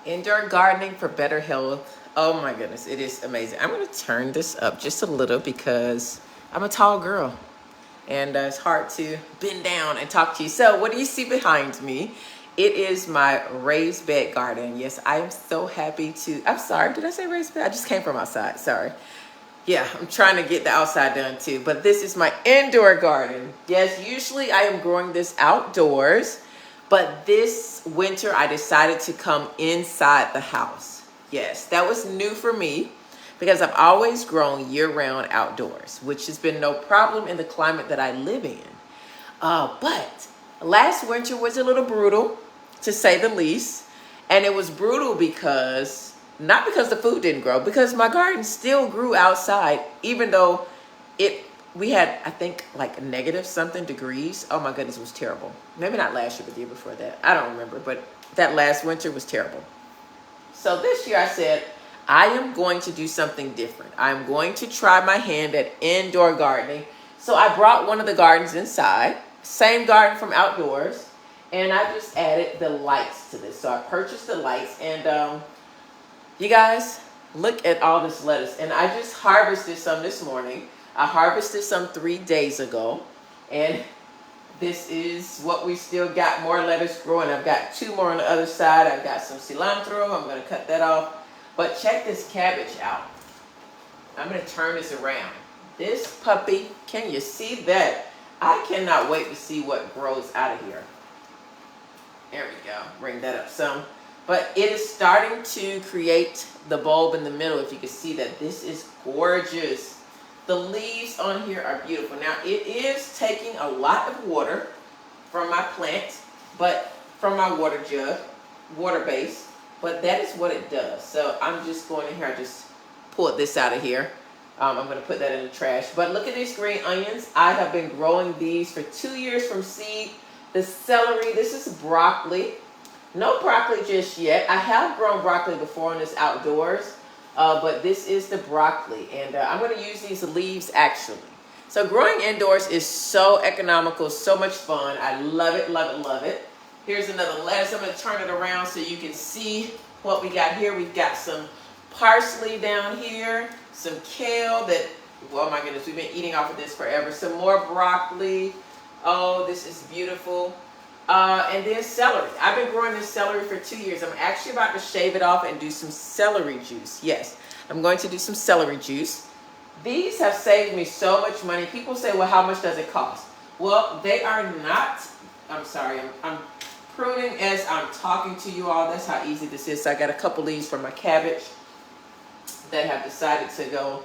Indoor gardening for better health. Oh my goodness, it is amazing. I'm going to turn this up just a little because I'm a tall girl and it's hard to bend down and talk to you. So what do you see behind me? It is my raised bed garden. Yes, I am so happy to, I'm sorry, did I say raised bed? I just came from outside, sorry. Yeah, I'm trying to get the outside done too, but this is my indoor garden. Yes, usually I am growing this outdoors, but this winter I decided to come inside the house. Yes, that was new for me because I've always grown year-round outdoors, which has been no problem in the climate that I live in. But last winter was a little brutal, to say the least. And it was brutal because, not because the food didn't grow, because my garden still grew outside, even though we had, I think, like negative something degrees. Oh my goodness, it was terrible. Maybe not last year, but the year before that. I don't remember, but that last winter was terrible. So this year I said, I am going to do something different. I'm going to try my hand at indoor gardening. So I brought one of the gardens inside, same garden from outdoors, and I just added the lights to this. So I purchased the lights, and you guys, look at all this lettuce. And I just harvested some this morning. I harvested some 3 days ago, and this is what we still got, more lettuce growing. I've got 2 more on the other side. I've got some cilantro. I'm going to cut that off. But check this cabbage out. I'm going to turn this around. This puppy, can you see that? I cannot wait to see what grows out of here. There we go. Bring that up some. But it is starting to create the bulb in the middle. If you can see that, this is gorgeous. The leaves on here are beautiful. Now, it is taking a lot of water from my plant, but from my water jug, water base, but that is what it does. So I'm just going in here. I just pulled this out of here. I'm going to put that in the trash. But look at these green onions. I have been growing these for 2 years from seed. The celery, this is broccoli. No broccoli just yet. I have grown broccoli before in this outdoors, but this is the broccoli. And I'm going to use these leaves actually. So growing indoors is so economical, so much fun. I love it, love it, love it. Here's another lettuce. I'm going to turn it around so you can see what we got here. We've got some parsley down here, some kale that, oh my goodness, we've been eating off of this forever. Some more broccoli. Oh, this is beautiful. And then celery. I've been growing this celery for 2 years. I'm actually about to shave it off and do some celery juice. Yes, I'm going to do some celery juice. These have saved me so much money. People say, well, how much does it cost? Well, they are not, I'm sorry, I'm pruning as I'm talking to you all. That's how easy this is. So I got a couple leaves from my cabbage that have decided to go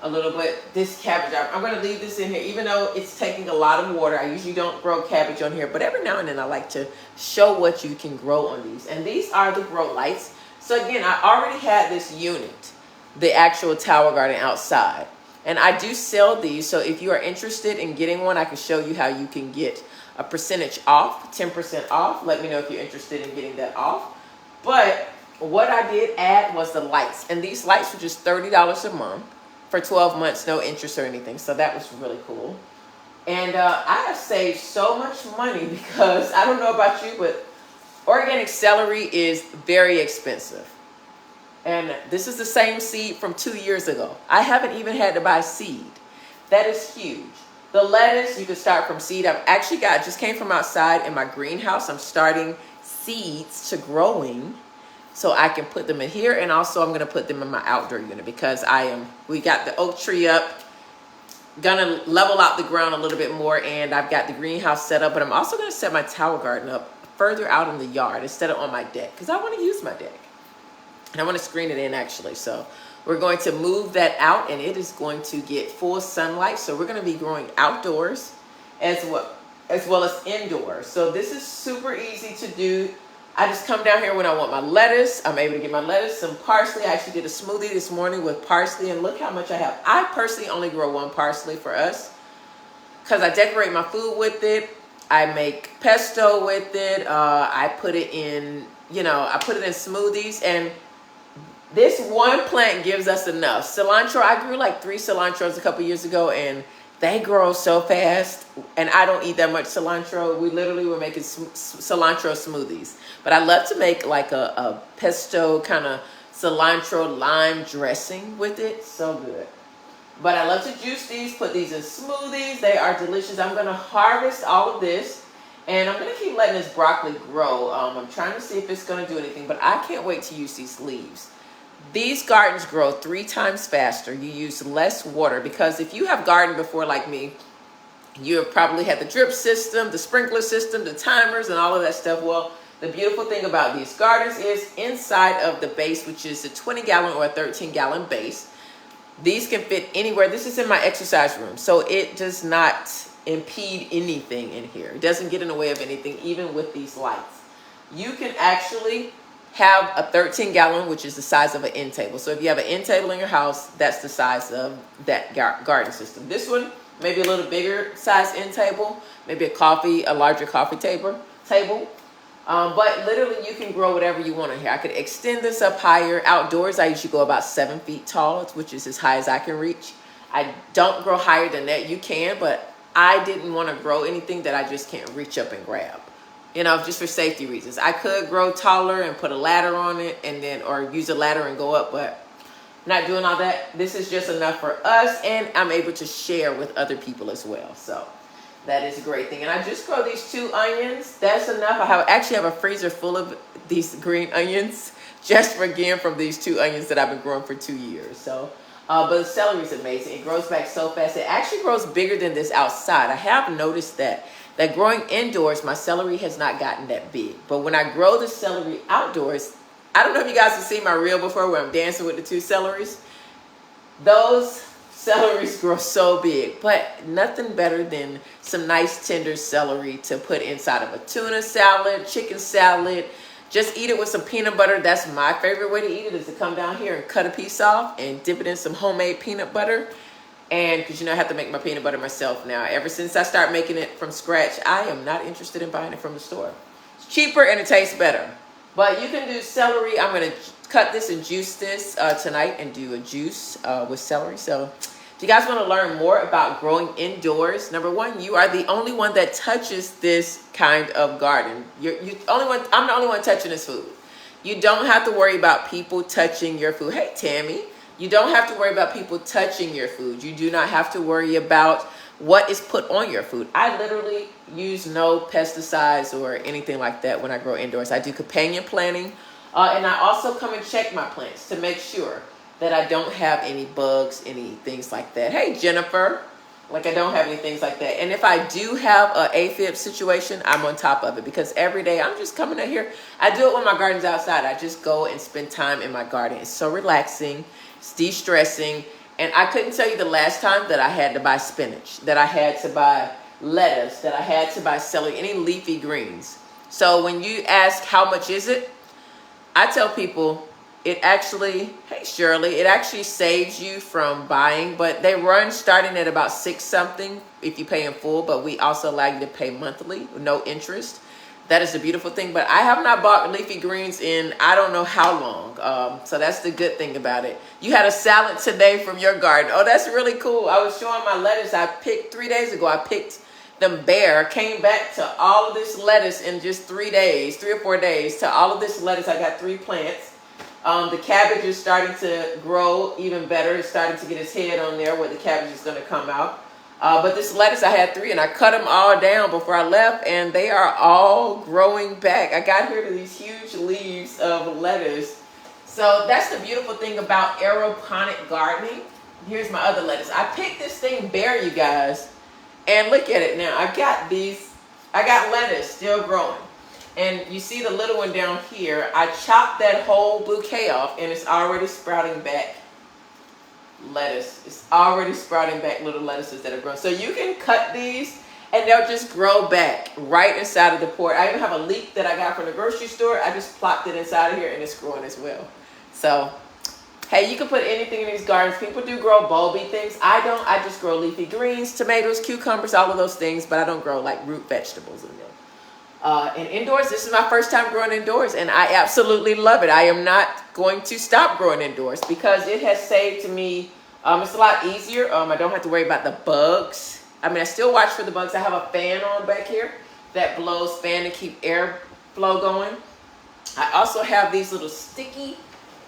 a little bit. This cabbage, I'm going to leave this in here, even though it's taking a lot of water. I usually don't grow cabbage on here, but every now and then I like to show what you can grow on these. And these are the grow lights. So again, I already had this unit, the actual tower garden outside. And I do sell these. So if you are interested in getting one, I can show you how you can get a percentage off, 10% off. Let me know if you're interested in getting that off. But what I did add was the lights. And these lights were just $30 a month. For 12 months, no interest or anything. So that was really cool. And I have saved so much money because I don't know about you, but organic celery is very expensive. And this is the same seed from 2 years ago. I haven't even had to buy seed. That is huge. The lettuce, you can start from seed. I just came from outside in my greenhouse. I'm starting seeds to growing, so I can put them in here, and also I'm going to put them in my outdoor unit because we got the oak tree up, gonna level out the ground a little bit more, and I've got the greenhouse set up, but I'm also going to set my tower garden up further out in the yard instead of on my deck because I want to use my deck. And I want to screen it in actually. So we're going to move that out, and it is going to get full sunlight. So we're going to be growing outdoors as well as indoors. So this is super easy to do. I just come down here when I want my lettuce. I'm able to get my lettuce, some parsley. I actually did a smoothie this morning with parsley, and look how much I have. I personally only grow 1 parsley for us because I decorate my food with it. I make pesto with it. I put it in, I put it in smoothies, and this one plant gives us enough. Cilantro, I grew like 3 cilantros a couple years ago, and They grow so fast, and I don't eat that much cilantro. We literally were making cilantro smoothies. But I love to make like a pesto kind of cilantro lime dressing with it. So good. But I love to juice these, put these in smoothies. They are delicious. I'm going to harvest all of this, and I'm going to keep letting this broccoli grow. I'm trying to see if it's going to do anything, but I can't wait to use these leaves. These gardens grow 3 times faster. You use less water, because if you have gardened before like me, you have probably had the drip system, the sprinkler system, the timers, and all of that stuff. Well, the beautiful thing about these gardens is inside of the base, which is a 20-gallon or a 13-gallon base. These can fit anywhere. This is in my exercise room, so it does not impede anything in here. It doesn't get in the way of anything, even with these lights. You can actually have a 13-gallon, which is the size of an end table. So if you have an end table in your house, that's the size of that garden system. This one, maybe a little bigger size end table, maybe a larger coffee table. But literally you can grow whatever you want in here. I could extend this up higher. Outdoors, I usually go about 7 feet tall, which is as high as I can reach. I don't grow higher than that. You can, but I didn't want to grow anything that I just can't reach up and grab. You know, just for safety reasons. I could grow taller and put a ladder on it, and then, or use a ladder and go up, but not doing all that. This is just enough for us, and I'm able to share with other people as well. So that is a great thing. And I just grow these 2 onions. That's enough. I actually have a freezer full of these green onions, just from these 2 onions that I've been growing for 2 years. So, but the celery is amazing. It grows back so fast. It actually grows bigger than this outside. I have noticed that growing indoors, my celery has not gotten that big. But when I grow the celery outdoors, I don't know if you guys have seen my reel before where I'm dancing with the 2 celeries. Those celeries grow so big, but nothing better than some nice tender celery to put inside of a tuna salad, chicken salad. Just eat it with some peanut butter. That's my favorite way to eat it, is to come down here and cut a piece off and dip it in some homemade peanut butter. And because, you know, I have to make my peanut butter myself now. Ever since I started making it from scratch, I am not interested in buying it from the store. It's cheaper and it tastes better. But you can do celery. I'm going to cut this and juice this tonight and do a juice with celery. So if you guys want to learn more about growing indoors, number one, you are the only one that touches this kind of garden. I'm the only one touching this food. You don't have to worry about people touching your food. Hey, Tammy. You don't have to worry about people touching your food. You do not have to worry about what is put on your food. I literally use no pesticides or anything like that when I grow indoors. I do companion planting, and I also come and check my plants to make sure that I don't have any bugs, any things like that. Hey, Jennifer. Like, I don't have any things like that. And if I do have an aphid situation, I'm on top of it, because every day I'm just coming in here. I do it when my garden's outside. I just go and spend time in my garden. It's so relaxing. It's de-stressing. And I couldn't tell you the last time that I had to buy spinach, that I had to buy lettuce, that I had to buy celery, any leafy greens. So when you ask how much is it, I tell people it actually, hey Shirley, it actually saves you from buying, but they run starting at about $6 something if you pay in full, but we also allow you to pay monthly with no interest. That is the beautiful thing. But I have not bought leafy greens in I don't know how long. So that's the good thing about it. You had a salad today from your garden. Oh, that's really cool. I was showing my lettuce I picked 3 days ago. I picked them bare, came back to all of this lettuce in just 3 days, 3 or 4 days, to all of this lettuce. I got 3 plants. The cabbage is starting to grow even better. It's starting to get its head on there where the cabbage is going to come out. But this lettuce, I had 3, and I cut them all down before I left, and they are all growing back. I got here to these huge leaves of lettuce. So that's the beautiful thing about aeroponic gardening. Here's my other lettuce. I picked this thing bare, you guys, and look at it now. I got lettuce still growing. And you see the little one down here. I chopped that whole bouquet off, and it's already sprouting back lettuce. It's already sprouting back little lettuces that are growing. So you can cut these and they'll just grow back right inside of the pot. I even have a leek that I got from the grocery store. I just plopped it inside of here and it's growing as well. So hey, you can put anything in these gardens. People do grow bulby things. I don't. I just grow leafy greens, tomatoes, cucumbers, all of those things, but I don't grow like root vegetables in them. And indoors, this is my first time growing indoors, and I absolutely love it. I am not going to stop growing indoors because it has saved me It's a lot easier. I don't have to worry about the bugs. I mean, I still watch for the bugs. I have a fan on back here that blows fan to keep air flow going. I also have these little sticky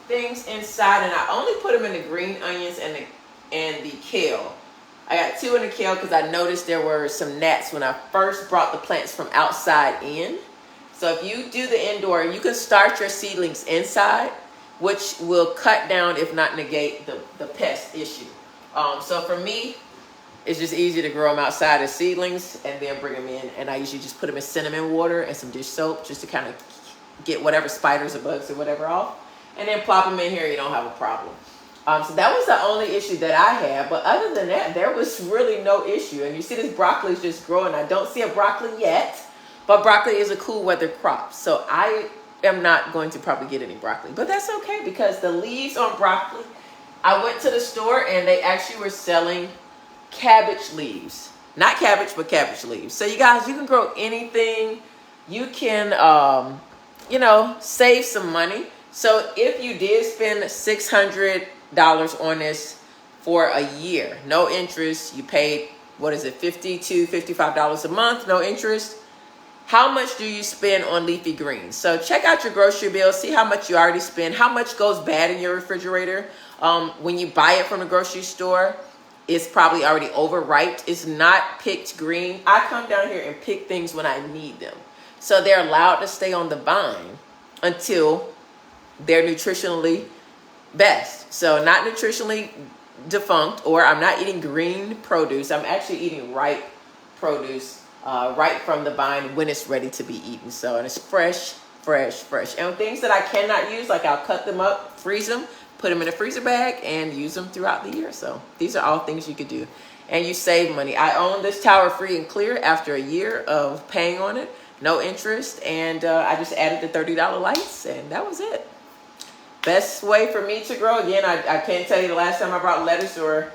things inside, and I only put them in the green onions and the kale. I got 2 in the kale because I noticed there were some gnats when I first brought the plants from outside in. So if you do the indoor, you can start your seedlings inside, which will cut down, if not negate, the pest issue. So for me, it's just easy to grow them outside as seedlings and then bring them in. And I usually just put them in cinnamon water and some dish soap just to kind of get whatever spiders or bugs or whatever off. And then plop them in here, you don't have a problem. So that was the only issue that I had. But other than that, there was really no issue. And you see this broccoli is just growing. I don't see a broccoli yet, but broccoli is a cool weather crop. So I am not going to probably get any broccoli. But that's okay because the leaves on broccoli, I went to the store and they actually were selling cabbage leaves. Not cabbage, but cabbage leaves. So you guys, you can grow anything. You can, you know, save some money. So if you did spend $600 on this for a year, no interest, you paid, what is it, $50 to $55 a month, no interest. How much do you spend on leafy greens? So check out your grocery bill, see how much you already spend, how much goes bad in your refrigerator. When you buy it from the grocery store, it's probably already overripe. It's not picked green. I come down here and pick things when I need them. So they're allowed to stay on the vine until they're nutritionally best. So not nutritionally defunct, or I'm not eating green produce. I'm actually eating ripe produce, right from the vine when it's ready to be eaten. So, and it's fresh, fresh, fresh. And things that I cannot use, like I'll cut them up, freeze them, put them in a freezer bag, and use them throughout the year. So these are all things you could do. And you save money. I own this tower free and clear after a year of paying on it. No interest. And I just added the $30 lights, and that was it. Best way for me to grow. Again, I can't tell you the last time I brought lettuce, or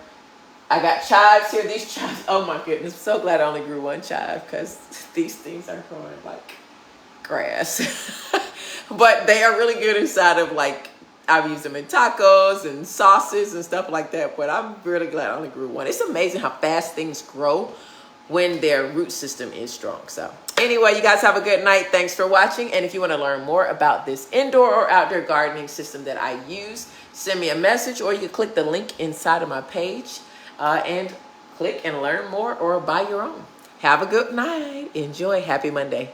I got chives here. These chives, oh my goodness. I'm so glad I only grew 1 chive because these things are growing like grass. But they are really good inside of, like, I've used them in tacos and sauces and stuff like that. But I'm really glad I only grew 1. It's amazing how fast things grow when their root system is strong. So anyway, you guys have a good night. Thanks for watching. And if you want to learn more about this indoor or outdoor gardening system that I use, send me a message, or you can click the link inside of my page and click and learn more or buy your own. Have a good night. Enjoy. Happy Monday.